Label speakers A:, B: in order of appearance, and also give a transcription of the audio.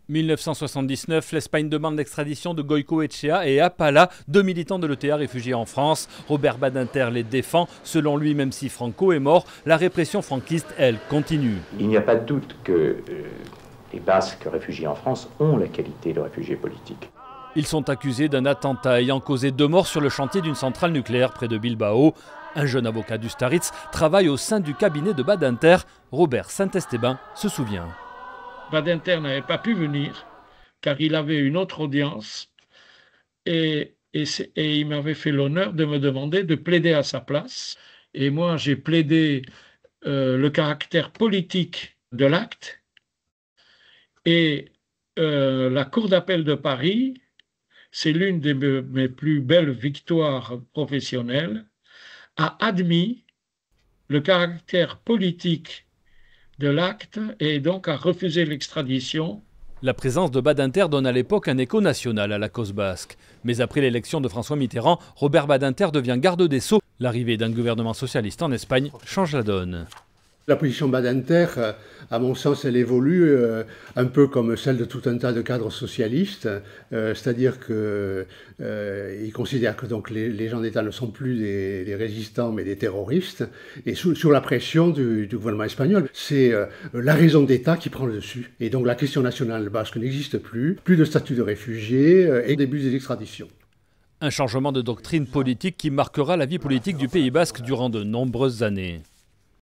A: 1979, l'Espagne demande l'extradition de Goicoechea et Apala, deux militants de l'ETA réfugiés en France. Robert Badinter les défend. Selon lui, même si Franco est mort, la répression franquiste, elle, continue.
B: Il n'y a pas de doute que les Basques réfugiés en France ont la qualité de réfugiés politiques.
A: Ils sont accusés d'un attentat ayant causé 2 morts sur le chantier d'une centrale nucléaire près de Bilbao. Un jeune avocat d'Ustaritz travaille au sein du cabinet de Badinter. Robert Saint-Esteban se souvient.
C: Badinter n'avait pas pu venir car il avait une autre audience et il m'avait fait l'honneur de me demander de plaider à sa place. Et moi, j'ai plaidé le caractère politique de l'acte et la Cour d'appel de Paris, c'est l'une de mes plus belles victoires professionnelles, a admis le caractère politique de l'acte et donc a refusé l'extradition.
A: La présence de Badinter donne à l'époque un écho national à la cause basque. Mais après l'élection de François Mitterrand, Robert Badinter devient garde des Sceaux. L'arrivée d'un gouvernement socialiste en Espagne change la donne.
D: La position Badinter, à mon sens, elle évolue un peu comme celle de tout un tas de cadres socialistes, c'est-à-dire qu'ils considèrent que donc les gens d'État ne sont plus des résistants mais des terroristes, et sous la pression du gouvernement espagnol, c'est la raison d'État qui prend le dessus. Et donc la question nationale basque n'existe plus de statut de réfugié et début des extraditions.
A: Un changement de doctrine politique qui marquera la vie politique du Pays basque durant de nombreuses années.